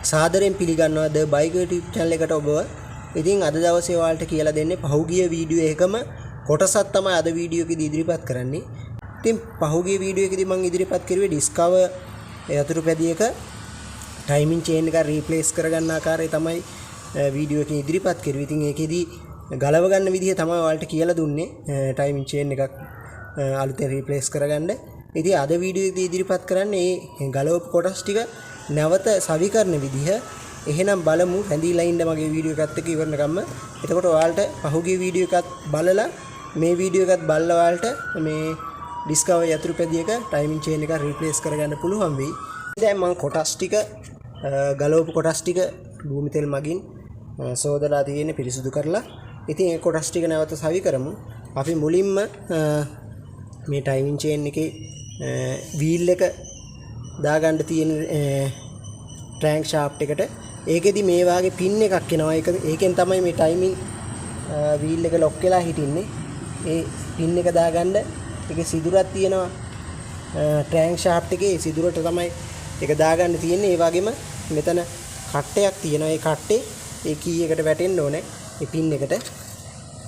සාදරයෙන් පිළිගන්නවා ද bike YouTube channel එකට ඔබව. ඉතින් අද දවසේ ඔයාලට කියලා දෙන්නේ පහුගිය වීඩියෝ එකම කොටසක් තමයි අද වීඩියෝ එකේදී ඉදිරිපත් කරන්නේ. ඉතින් පහුගිය වීඩියෝ එකේදී මම ඉදිරිපත් කරුවේ Discover යතුරුපැදියක timing chain එක replace කරගන්න ආකාරය තමයි වීඩියෝ එකේ ඉදිරිපත් කරුවේ. ඉතින් ඒකෙදී ගලව ගන්න විදිහ තමයි ඔයාලට කියලා දුන්නේ timing chain එකක් අලුතෙන් replace කරගන්න. ඉතින් අද වීඩියෝ එකේදී ඉදිරිපත් කරන්නේ මේ ගලවපු කොටස් ටික නැවත සවිකරන විදිහ. එහෙනම් බලමු රැඳීලා ඉන්න මගේ වීඩියෝ එකත් එක්ක ඉවරනකම්ම. එතකොට ඔයාලට පහුගිය වීඩියෝ එකත් බලලා මේ වීඩියෝ එකත් බලලා ඔයාලට මේ Discover යතුරුපැදියක timing chain එක replace කරගන්න පුළුවන් වෙයි. දැන් මම කොටස් ටික ගලවපු කොටස් ටික භූමි තෙල් මගින් සෝදලා තියෙන්නේ පිරිසිදු කරලා. ඉතින් ඒ කොටස් ටික නැවත සවි කරමු. අපි මුලින්ම මේ timing chain එකේ wheel එක දාගන්න තියෙන crank shaft එකට ඒකෙදි මේ වාගේ pin එකක් එනවා. ඒකෙන් තමයි මේ timing wheel එක lock වෙලා හිටින්නේ. ඒ pin එක දාගන්න ඒකේ සිදුරක් තියෙනවා crank shaft එකේ. ඒ සිදුරට තමයි ඒක දාගන්න තියෙන්නේ. ඒ වගේම මෙතන කට්ටයක් තියෙනවා. ඒ කට්ටේ ඒ key එකට වැටෙන්න ඕනේ. ඒ pin එකට.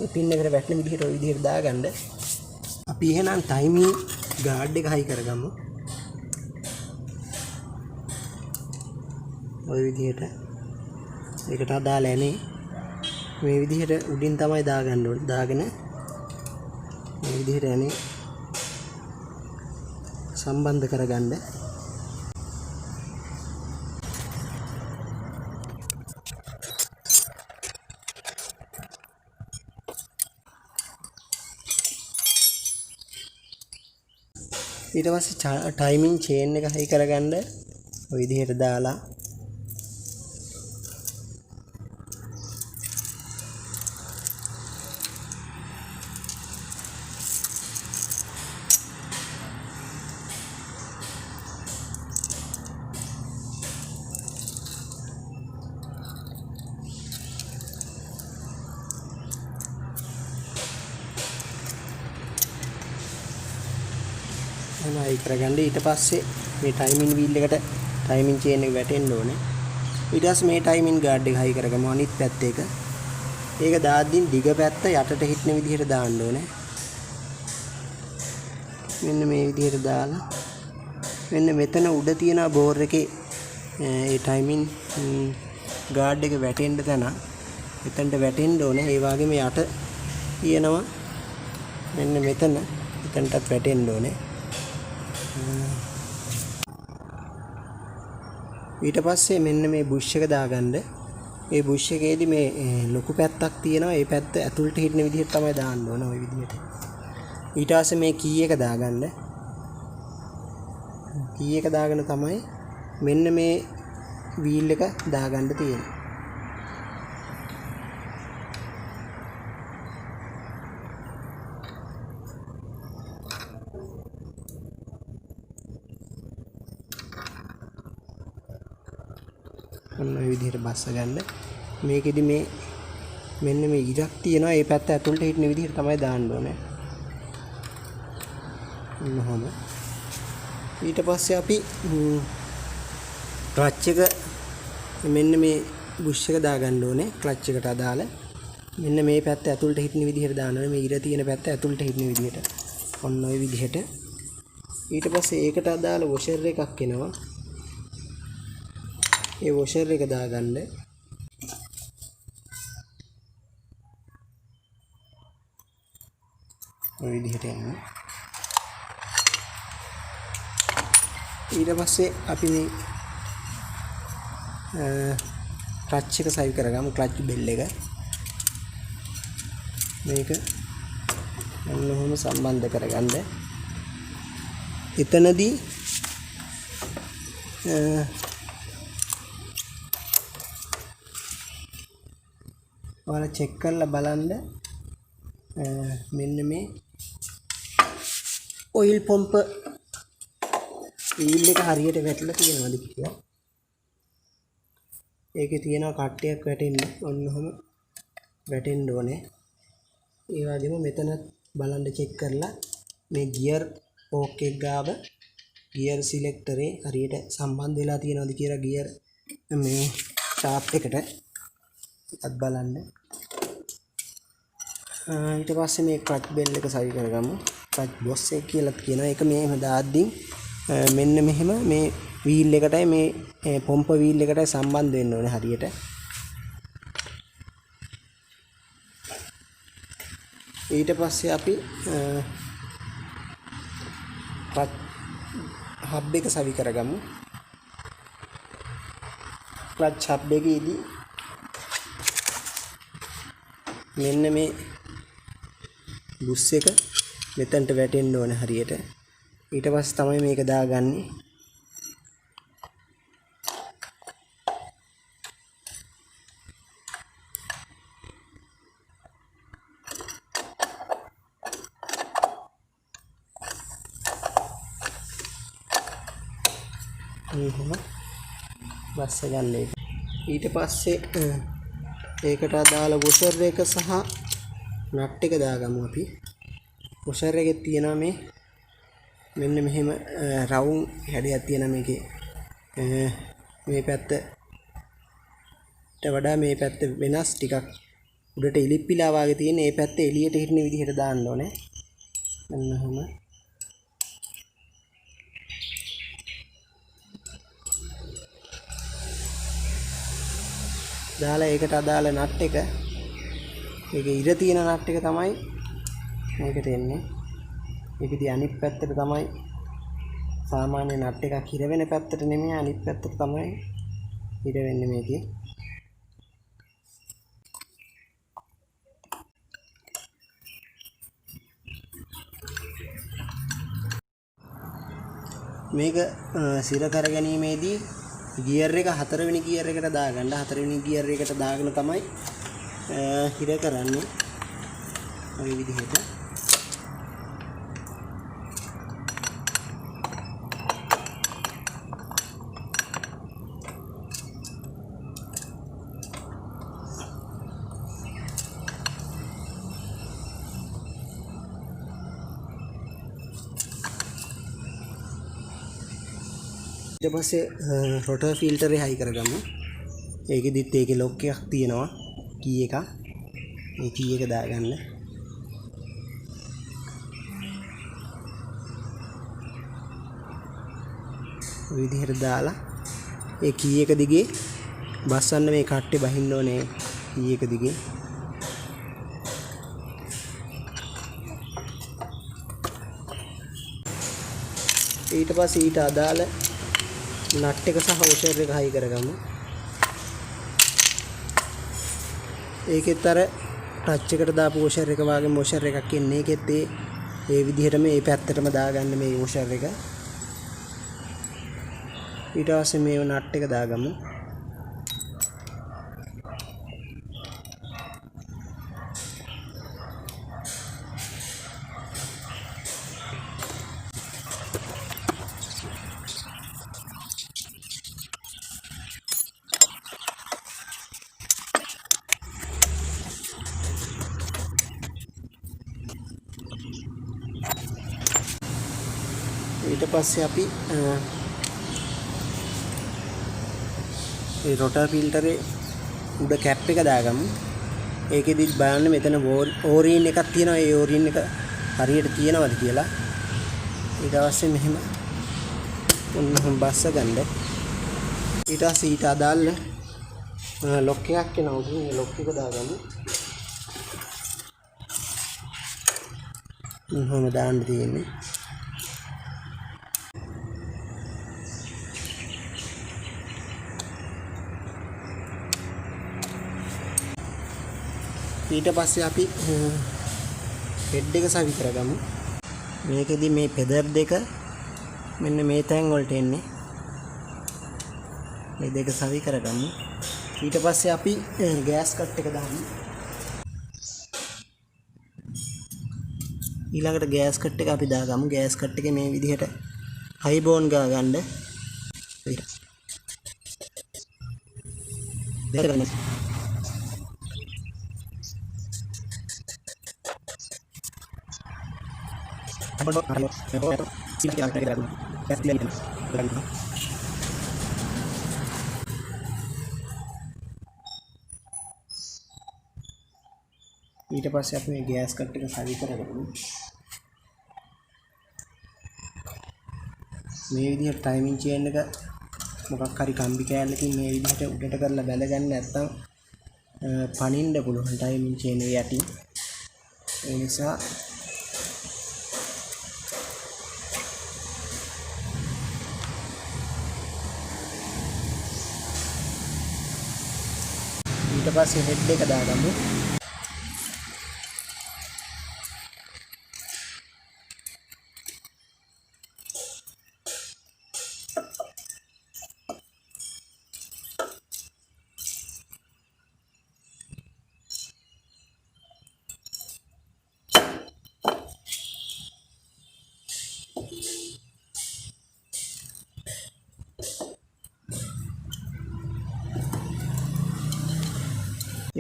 ඒ pin එකට වැටෙන විදිහට ওই විදිහට දාගන්න. අපි එහෙනම් timing guard එක high කරගමු. ඔය විදිහට ඒකට අදාළ ඇනේ මේ විදිහට උඩින් තමයි දාගන්න ඕනේ. දාගෙන මේ විදිහට ඇනේ සම්බන්ධ කරගන්න. ඊට පස්සේ timing chain එක high කරගන්න ඔය විදිහට දාලා හයි කරගන්න. ඊට පස්සේ මේ timing wheel එකට timing chain එක වැටෙන්න ඕනේ. ඊට පස්සේ මේ timing guard එක හයි කරගමු අනිත් පැත්ත එක. ඒක දාද්දී දිග පැත්ත යටට හිටින විදිහට දාන්න ඕනේ. මෙන්න මේ විදිහට දාලා මෙන්න මෙතන උඩ තියෙන බෝර් එකේ ඒ timing guard එක වැටෙන්න තැන එතනට වැටෙන්න ඕනේ. ඒ වගේම යට තියෙනවා මෙන්න මෙතන එතනටත් වැටෙන්න ඕනේ. ඊට පස්සේ මෙන්න මේ බුෂ් එක දාගන්න. ඒ බුෂ් එකේදී මේ ලොකු පැත්තක් තියෙනවා. ඒ පැත්ත ඇතුළට හිටින විදිහට තමයි දාන්න ඕන ওই විදිහට. ඊට පස්සේ මේ කී එක දාගන්න. කී එක දාගෙන තමයි මෙන්න මේ වීල් එක දාගන්න තියෙන්නේ. ඔන්න ඔය විදිහට බස්ස ගන්න. මේකෙදි මේ මෙන්න මේ ඉරක් තියෙනවා. ඒ පැත්ත ඇතුළට හිටින විදිහට තමයි දාන්න ඕනේ. ඔන්නෝම. ඊට පස්සේ අපි ක්ලච් එක මෙන්න මේ බුෂ් එක දාගන්න ඕනේ. ක්ලච් එකට අදාළ මෙන්න මේ පැත්ත ඇතුළට හිටින විදිහට දාන්න ඕනේ. මේ ඉර තියෙන පැත්ත ඇතුළට හිටින විදිහට. ඔන්න ඔය විදිහට. ඊට පස්සේ ඒකට අදාළ වොෂර් එකක් එනවා. ඒ වොෂර් එක දාගන්න. ඔය විදිහට යන්න. ඊට පස්සේ අපි මේ ක්ලච් එක සවි කරගමු. ක්ලච් බෙල් එක මේක ඔන්නෝම සම්බන්ධ කරගන්න. එතනදී ඔයාලා චෙක් කරලා බලන්න මෙන්න මේ ඔයිල් පොම්ප වීල් එක හරියට වැටලා තියෙනවද කියලා. ඒකේ තියෙනවා කට්ටයක් වැටෙන්න. ඔන්නෝම වැටෙන්න ඕනේ. ඒ වගේම මෙතන බලන්න චෙක් කරලා මේ ගියර් ඕක් එක ගාව ගියර් සිලෙක්ටරේ හරියට සම්බන්ධ වෙලා තියෙනවද කියලා ගියර් මේ ෂාප් එකට අත් බලන්න. ඊට පස්සේ මේ ක්ලච් බෙල් එක සවි කරගමු. ක්ලච් බොස් එක කියලා කියනවා. ඒක මෙහෙම දාද්දී මෙන්න මෙහෙම මේ වීල් එකටයි මේ පොම්ප වීල් එකටයි සම්බන්ධ වෙන්න ඕනේ හරියට. ඊට පස්සේ අපි ක්ලච් හබ් එක සවි කරගමු. ක්ලච් හබ් එකේදී මෙන්න මේ බුස් එක මෙතනට වැටෙන්න ඕනේ හරියට. ඊට පස්සේ තමයි මේක දාගන්නේ. එහෙම බස්ස ගන්න එක. ඊට පස්සේ ඒකට අදාළ වොෂර් එක සහ නට් එක දාගමු අපි. වොෂර් එකේ තියෙනවා මෙන්න මෙහෙම රවුම් හැඩයක් තියෙනවා මේකේ. මේ පැත්තට වඩා මේ පැත්ත වෙනස් ටිකක් උඩට ඉලිප්පිලා වගේ තියෙන. මේ පැත්ත එළියට හිටින විදිහට දාන්න ඕනේ. මෙන්න එහෙම. දාලා ඒකට අදාළ නට් එක, ඒකේ ඉර තියෙන නට් එක තමයි මේකට එන්නේ. ඒකදී අනිත් පැත්තට තමයි සාමාන්‍ය නට් එකක් හිර වෙන පැත්තට නෙමෙයි, අනිත් පැත්තට තමයි හිර වෙන්නේ මේකේ. මේක සිර කර ගැනීමේදී ගියර් එක 4 වෙනි ගියර් එකට දාගන්න. 4 වෙනි ගියර් එකට දාගෙන තමයි හිර කරන්නේ. ඔය විදිහට. ඊට පස්සේ රොටර් ෆිල්ටරේ හයි කරගමු. ඒකෙදිත් ඒකේ ලොක් එකක් තියෙනවා, කී එකක්. මේ කී එක දාගන්න. ඔය විදිහට දාලා ඒ කී එක දිගේ බස්සන්න. මේ කට්ටේ බහින්න ඕනේ කී එක දිගේ. ඊට පස්සේ ඊට අදාළ නට් එක සහ වොෂර් එක හයි කරගමු. ඒකෙත් අර ටච් එකට දාපු වොෂර් එක වගේම වොෂර් එකක් එන්නේ. ඒකෙත් ඒ විදිහටම මේ පැත්තටම දාගන්න මේ වොෂර් එක. ඊට පස්සේ මේ නට් එක දාගමු. ඊට පස්සේ අපි ඒ රොටර් ෆිල්ටරේ උඩ කැප් එක දාගමු. ඒකෙදි බලන්න මෙතන ඕරින් එකක් තියෙනවා. ඒ ඕරින් එක හරියට තියෙනවද කියලා. ඊට පස්සේ මෙහෙම බස්ස ගන්න. ඊට පස්සේ ඊට අදාළ ලොක් එකක් එනවා. උඩින් ඒ ලොක් එක දාගමු. මෙහෙම දාන්න තියෙන්නේ. ඊට පස්සේ අපි හෙඩ් එක සවි කරගමු. මේකෙදි මේ පෙදර් දෙක මෙන්න මේ තැන් වලට එන්නේ. මේ දෙක සවි කරගමු. ඊට පස්සේ අපි ගෑස් කට් එක දාමු. ඊළඟට ගෑස් කට් එක අපි දාගමු. ගෑස් කට් එකේ මේ විදිහට හයි බෝන් ගා ගන්න. දෙකම ඊට පස්සේ අපි මේ ගෑස් කට් එක සවි කරගමු. මේ විදිහට ටයිමින් චේන් එක මොකක් හරි කම්බි කෑල්ලකින් මේ විදිහට උඩට කරලා බැඳ ගන්න නැත්නම් පනින්න පුළුවන් ටයිමින් චේන් එක යටින්. ඒ නිසා ඊට පස්සේ හෙඩ් එක දාගමු.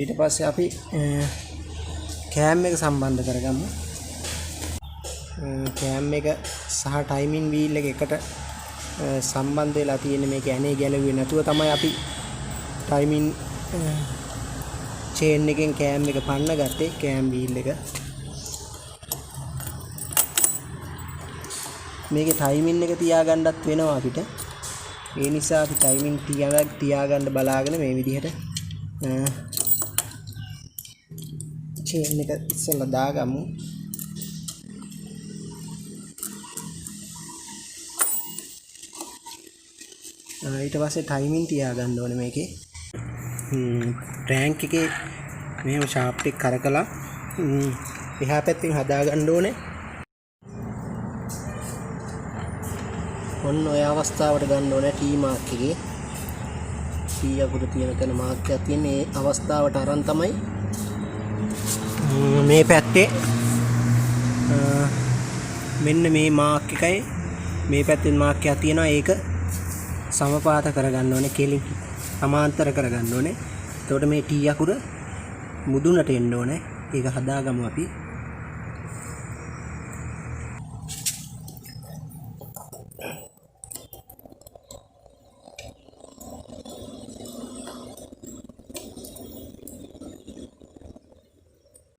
ඊට පස්සේ අපි කෑම් එක සම්බන්ධ කරගමු. කෑම් එක සහ ටයිමින් වීල් එක එකට සම්බන්ධ වෙලා තියෙන මේක ඇනේ ගැලුවේ නැතුව තමයි අපි ටයිමින් චේන් එකෙන් කෑම් එක පන්න ගත්තේ. කෑම් වීල් එක මේකේ ටයිමින් එක තියාගන්නත් වෙනවා අපිට. ඒ නිසා අපි ටයිමින් තියාගන්න බලාගෙන මේ විදිහට චේන් එක ඉස්සෙල්ලා දාගමු. ඊට පස්සේ ටයිමින් තියාගන්න ඕනේ මේකේ. ටැංක් එකේ මෙහෙම ෂාෆ්ට් එක කරකලා එහා පැත්තෙන් හදාගන්න ඕනේ. ඔන්න ඔය අවස්ථාවට ගන්න ඕනේ ටී මාක් එකේ. ටී අකුර තියෙන තැන මාක් එකක් තියෙන ඒ අවස්ථාවට අරන් තමයි මේ පැත්තේ මෙන්න මේ මාක් එකයි මේ පැත්තෙන් මාක් එකක් තියෙනවා. ඒක සමපාත කරගන්න ඕනේ, කෙලින් සමාන්තර කරගන්න ඕනේ. එතකොට මේ T අකුර මුදුනට එන්න ඕනේ. ඒක හදාගමු අපි.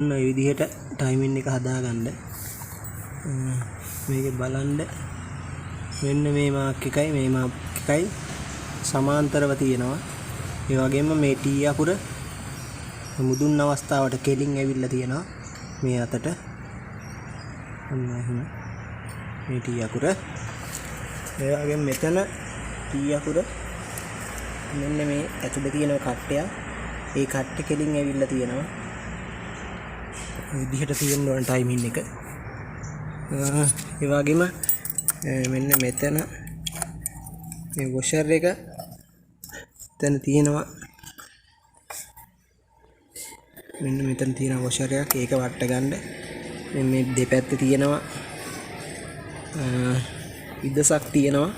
මේ විදිහට ටයිමින් එක හදාගන්න. මේක බලන්න මෙන්න මේ මාක් එකයි මේ මාක් එකයි සමාන්තරව තියෙනවා. ඒ වගේම මේ T අකුර මුදුන් අවස්ථාවට කෙලින් ඇවිල්ලා තියෙනවා මේ අතට. අන්න එහෙම මේ T අකුර. ඒ වගේම මෙතන T අකුර මෙන්න මේ ඇතුලේ තියෙන කට්ටය. ඒ කට්ටේ කෙලින් ඇවිල්ලා තියෙනවා. විදිහට තියෙන්න ඕන ටයිමින් එක. ඒ වගේම මෙන්න මෙතන මේ වොෂර් එක එතන තියෙනවා. මෙන්න මෙතන තියෙන වොෂර් එකක්. ඒක වට්ට ගන්න. මේ දෙපැත්තේ තියෙනවා ඉදසක් තියෙනවා.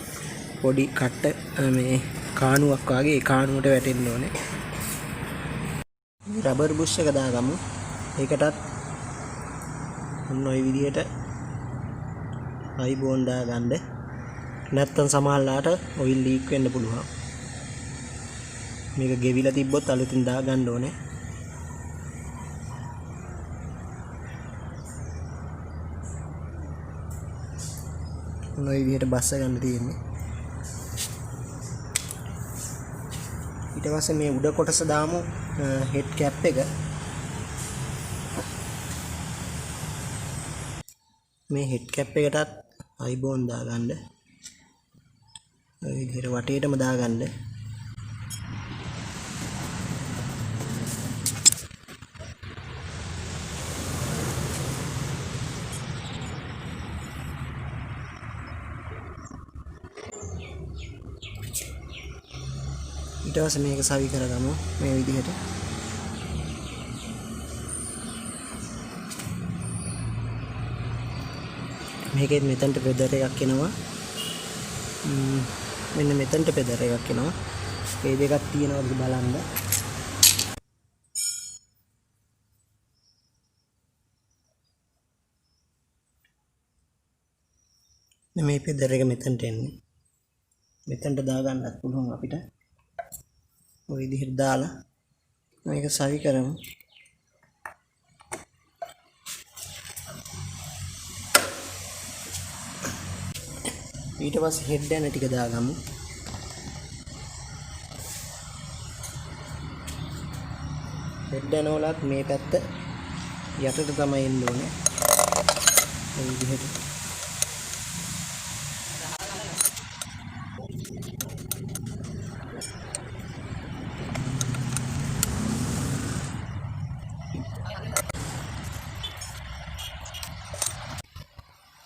පොඩි කට්ට මේ කාණුවක් වගේ. ඒ කාණුවට වැටෙන්න ඕනේ. රබර් බුෂ් එක දාගමු. ඒකටත් ඔන්න ඔය විදිහට අයිබෝන් දාගන්න. නැත්තම් සමහරලාට ඔයිල් ලීක් වෙන්න පුළුවන්. මේක ගෙවිලා තිබ්බොත් අලුතින් දාගන්න ඕනේ. ඔන්න ඔය විදිහට බස්ස ගන්න තියෙන්නේ. ඊට පස්සේ මේ උඩ කොටස දාමු හෙඩ් කැප් එක. මේ හෙඩ් කැප් එකටත් අයිබෝන් දාගන්න. ඔය විදිහට වටේටම දාගන්න. ඊට පස්සේ මේක සවි කරගමු මේ විදිහට. මේකෙත් මෙතනට පෙදර් එකක් එනවා. මෙන්න මෙතනට පෙදර් එකක් එනවා. මේ දෙකක් තියෙනවද බලන්න. මේ පෙදර් එක මෙතනට එන්නේ. මෙතනට දාගන්නත් පුළුවන් අපිට. ඔය විදිහට දාලා මේක සවි කරමු. ඊට පස්සේ හෙඩ් ඇන ටික දාගමු. හෙඩ් ඇන වලත් මේ පැත්ත යටට තමයි එන්න ඕනේ. මේ විදිහට.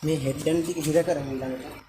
මේ හෙඩ් ඇන ටික හිර කරමු ඊළඟට.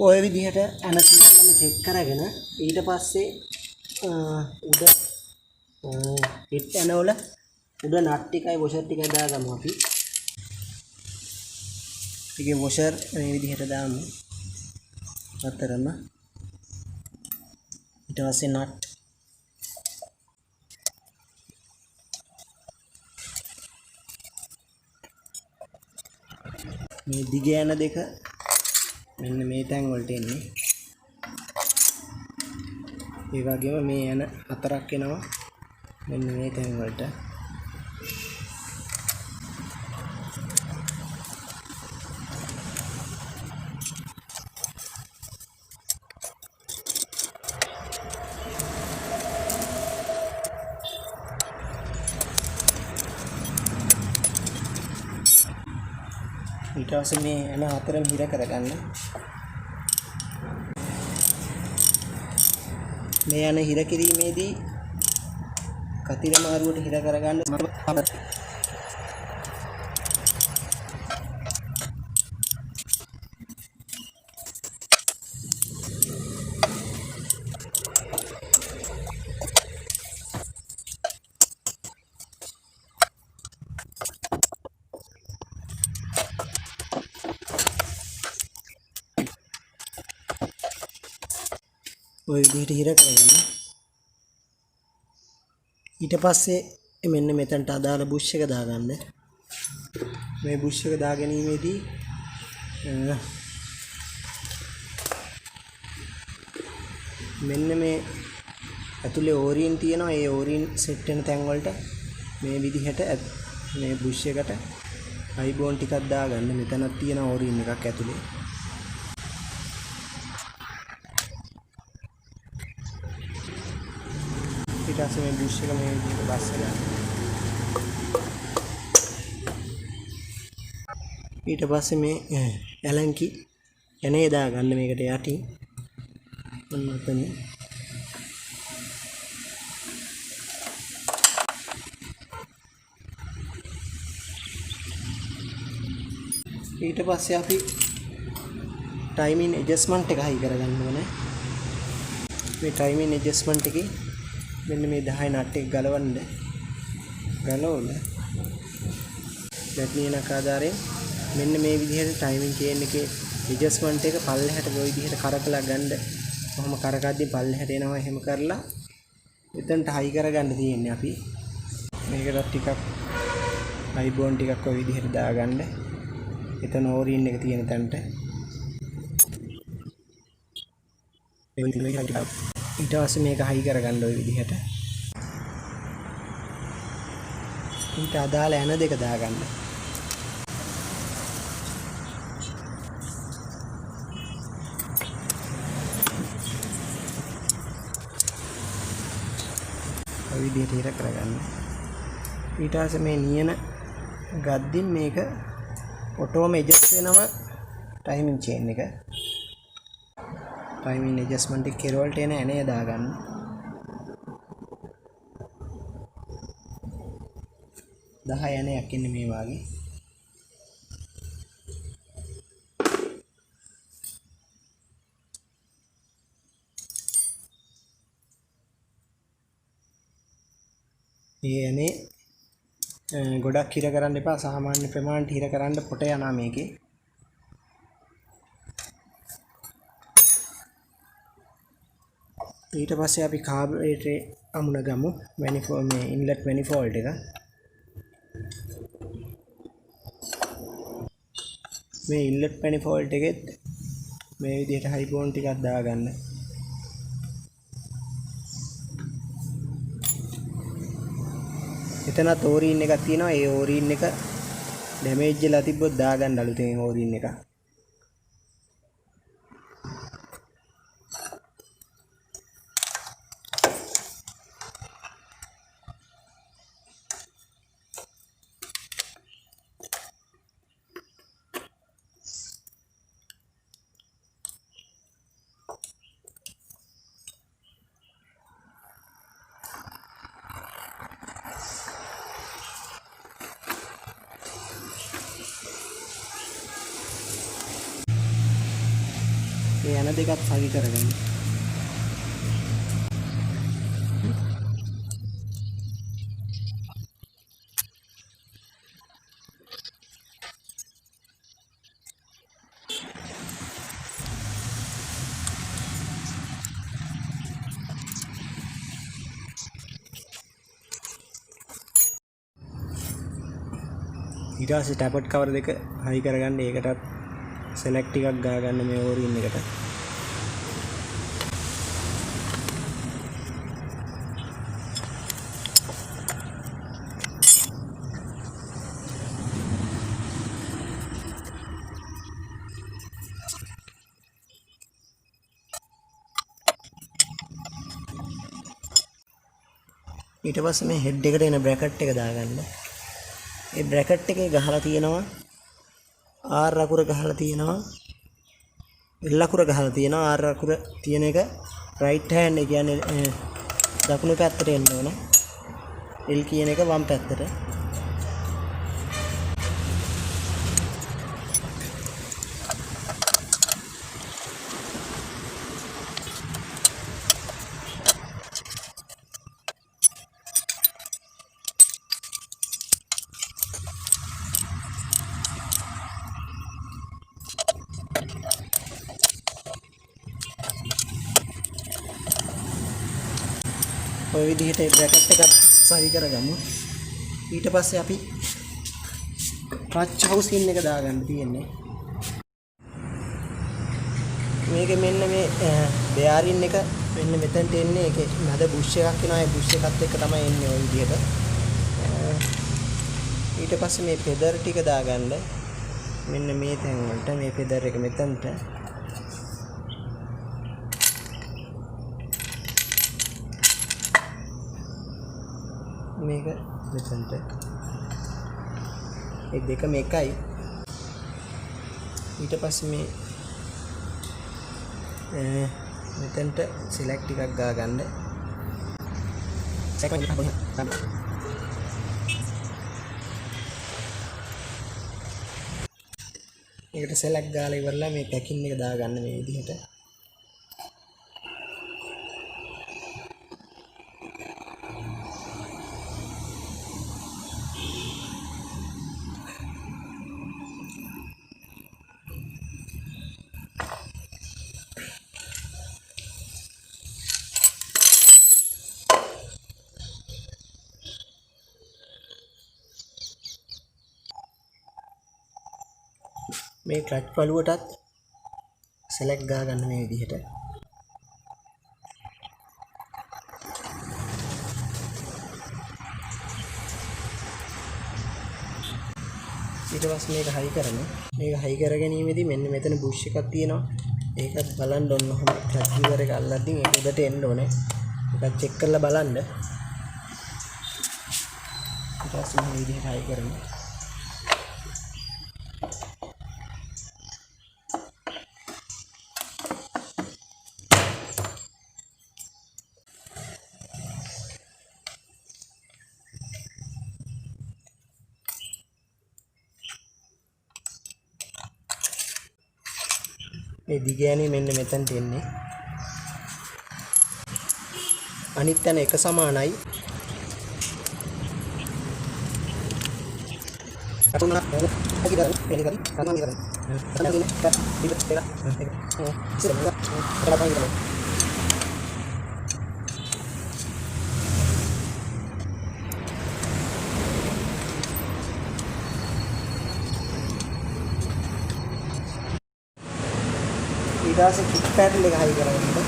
ඔය විදිහට ඇන සියල්ලම චෙක් කරගෙන ඊට පස්සේ උඩ හෙඩ් ඇන වල උඩ නට් ටිකයි වොෂර් ටිකයි දාගමු අපි. ටිකේ වොෂර් මේ විදිහට දාමු. අතරම ඊට පස්සේ නට් මේ දිග ඇන දෙක මෙන්න මේ තැන් වලට එන්නේ. ඒ වගේම මේ යන හතරක් එනවා මෙන්න මේ තැන් වලට. ඊට පස්සේ මේ යන හතරම හිර කරගන්න. මේ යන හිර කිරීමේදී කතිර මාරුවට හිර කරගන්න. ඔය විදිහට හිර කරගන්න. ඊට පස්සේ මෙන්න මෙතනට අදාළ බුෂ් එක දාගන්න. මේ බුෂ් එක දා ගැනීමේදී මෙන්න මේ ඇතුලේ ඕරියන් තියෙනවා. ඒ ඕරියන් සෙට් වෙන තැන් වලට මේ විදිහට මේ බුෂ් එකට අයිබෝන් ටිකක් දාගන්න. මෙතනක් තියෙන ඕරියන් එකක් ඇතුලේ. ඊට පස්සේ මේ බුෂ් එක මේ විදිහට බස් කරගන්න. ඊට පස්සේ මේ ඇලන්කි එනේ දාගන්න මේකට යටින්. ඔන්න ඔතන. ඊට පස්සේ අපි ටයිමින් ඇඩ්ජස්ට්මන්ට් එක හයි කරගන්න ඕනේ. මේ ටයිමින් ඇඩ්ජස්ට්මන්ට් එකේ මෙන්න මේ 10 නට් එක ගලවන්න. ගලවලා බැට්නියනක ආධාරයෙන් මෙන්න මේ විදිහට ටයිමින් චේන් එකේ ඇඩ්ජස්ට්මන්ට් එක පල්ලෙහාට ওই විදිහට කරකලා ගන්න. කොහොම කරකද්දි පල්ලෙහාට එනවා එහෙම කරලා එතනට හයි කරගන්න තියෙන්නේ අපි. මේකට ටිකක් හයි බෝන් ටිකක් ওই විදිහට දාගන්න. එතන ඕරින් එක තියෙන තැනට. ඊට පස්සේ මේක හයි කරගන්න ওই විදිහට. ඊට අදාළ ඇන දෙක දාගන්න. ඔය විදිහට ඉර කරගන්න. ඊට පස්සේ මේ නියන ගද්දින් මේක ඔටෝම ඇඩ්ජස්ට් වෙනවා ටයිමින් චේන් එක. ටයිමින් ඇඩ්ජස්ට්මන්ට් එක කෙරවලට එන ඇනේ දාගන්න. දහ ඇනයක් ඉන්නේ මේ වාගේ. මේ ඇනේ ගොඩක් හිර කරන්න එපා. සාමාන්‍ය ප්‍රමාණයට හිර කරන්න පොට යනවා මේකේ. ඊට පස්සේ අපි කාබරේටරේ අමුණ ගමු. මැනිෆෝල්ඩ් මේ ඉන්ලට් මැනිෆෝල්ඩ් එක. මේ ඉන්ලට් මැනිෆෝල්ඩ් එකෙත් මේ විදිහට හයි බෝන් ටිකක් දාගන්න. එතනත් ඕරින් එකක් තියෙනවා. ඒ ඕරින් එක ඩැමේජ් වෙලා තිබ්බොත් දාගන්න අලුතෙන් ඕරින් එක. මේ යන දෙකත් සවි කරගන්න. ඊට පස්සේ ටැපට් කවර් දෙක හයි කරගන්න. ඒකටත් select ටිකක් ගා ගන්න මේ ඕරින් එකට. ඊට පස්සේ මේ හෙඩ් එකට එන බ්‍රැකට් එක දාගන්න. ඒ බ්‍රැකට් එකේ ගහලා තියෙනවා R අකුර ගහලා තියෙනවා L අකුර ගහලා තියෙනවා. R අකුර තියෙන එක right hand ඒ කියන්නේ දකුණු පැත්තට එන්න ඕන. L කියන එක වම් පැත්තට. ඔය විදිහට බ්‍රැකට් එකක් සවි කරගමු. ඊට පස්සේ අපි ක්ලච් හවුසින් එක දාගන්න තියෙන්නේ. මේක මෙන්න මේ බෙයාරින් එක මෙන්න මෙතනට එන්නේ. ඒකේ නද බුෂ් එකක් එනවා. ඒ බුෂ් එකත් එක්ක තමයි එන්නේ ඔය විදිහට. ඊට පස්සේ මේ පෙදර් ටික දාගන්න. මෙන්න මේ තැන් වලට මේ පෙදර් එක මෙතනට. මේක මෙතනට. ඒ දෙකම එකයි. ඊට පස්සේ මේ මෙතනට select ටිකක් ගා ගන්න. ඒකට select ගාලා ඉවරලා මේ packing එක දා ගන්න මේ විදිහට. මේ ක්ලච් පළුවටත් select ගා ගන්න මේ විදිහට. ඊට පස්සේ මේක හයි කරනවා. මේක හයි කර ගැනීමේදී මෙන්න මෙතන බුෂ් එකක් තියෙනවා. ඒකත් බලන්න ඕන ඔහොම ක්ලච් ලිවර් එක අල්ලද්දී ඒක උඩට එන්න ඕනේ. ඒකත් චෙක් කරලා බලන්න. ඊට පස්සේ මේ විදිහට හයි කරනවා. මේ දිගෑනේ මෙන්න මෙතනට එන්නේ. අනිත් තැන එක සමානයි. අතුණා හකිදා එලිකරි සමාන කරන්නේ. අතන ඉන්න පිට පෙර ඊට පස්සේ කික් පැඩල් එක හයි කරගන්න.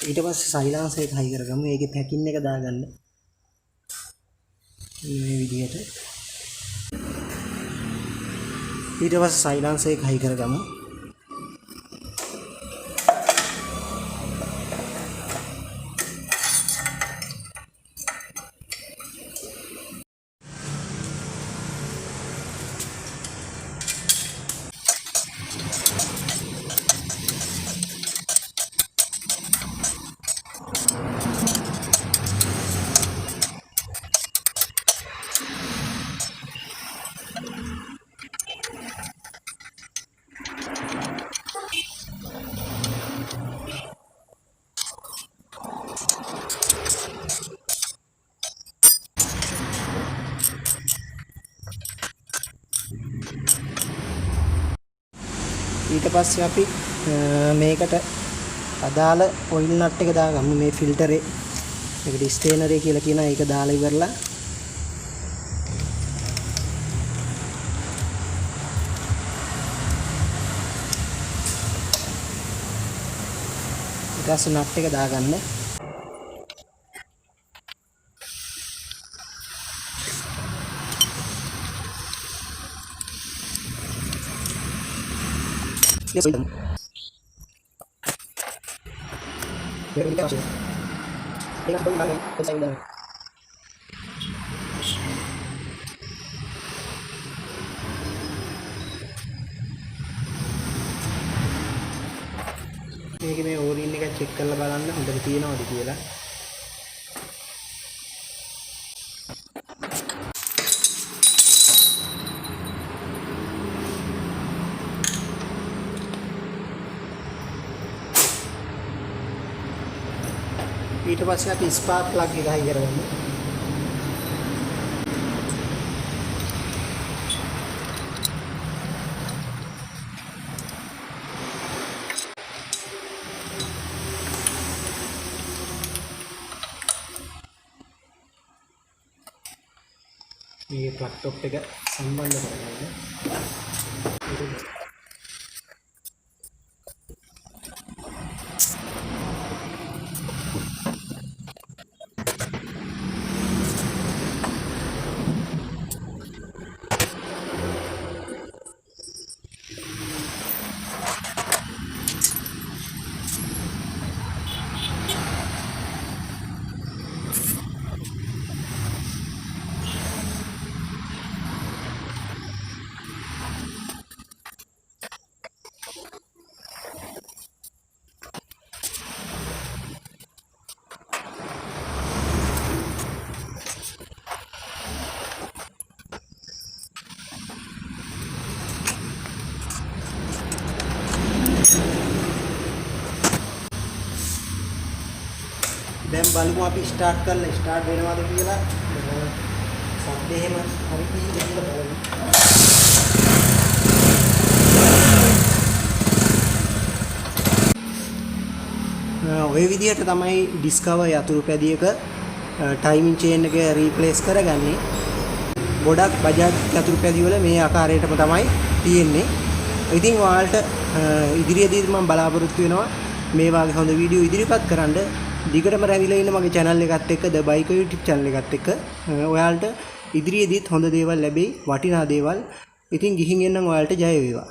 ඊට පස්සේ සයිලන්සර් එක හයි කරගමු. ඒකේ පැකින් එක දාගන්න. මේ විදිහට. ඊට පස්සේ සයිලන්සර් එක හයි කරගමු. ඊට පස්සේ අපි මේකට අදාළ ඔයිල් නට් එක දාගමු. මේ ෆිල්ටරේ මේකට ස්ටේනරේ කියලා කියන එක දාලා ඉවරලා ඊට පස්සේ නට් එක දාගන්න. Yes, we do. Pero hindi kasi. Tingnan ko lang kung saan lang. මේකේ මේ ඕරින් එක චෙක් කරලා බලන්න හොඳට තියෙනවද කියලා. ඊට පස්සේ අපි ස්පාර්ක් ප්ලග් එක හයි කරගමු. මේ ප්ලග් ටොප් එක සම්බන්ධ කරගන්න. දැන් බලමු අපි ස්ටාර්ට් කරලා ස්ටාර්ට් වෙනවද කියලා. සද්ද එහෙම හරි කීයද කියලා බලමු. ඔය විදිහට තමයි ඩිස්කවර් යතුරු පැදියක ටයිමින් චේන් එක රීප්ලේස් කරගන්නේ. ගොඩක් බජාජ් යතුරු පැදි වල මේ ආකාරයටම තමයි තියෙන්නේ. ඉතින් ඔයාලට ඉදිරියේදී මම බලාපොරොත්තු වෙනවා මේ වගේ හොඳ වීඩියෝ ඉදිරිපත් කරන්න. දිගටම රැඳිලා ඉන්න මගේ channel එකත් එක්ක The Biker YouTube channel එකත් එක්ක ඔයාලට ඉදිරියේදීත් හොඳ දේවල් ලැබෙයි, වටිනා දේවල්. ඉතින් ගිහින් එන්නම් ඔයාලට ජය වේවා.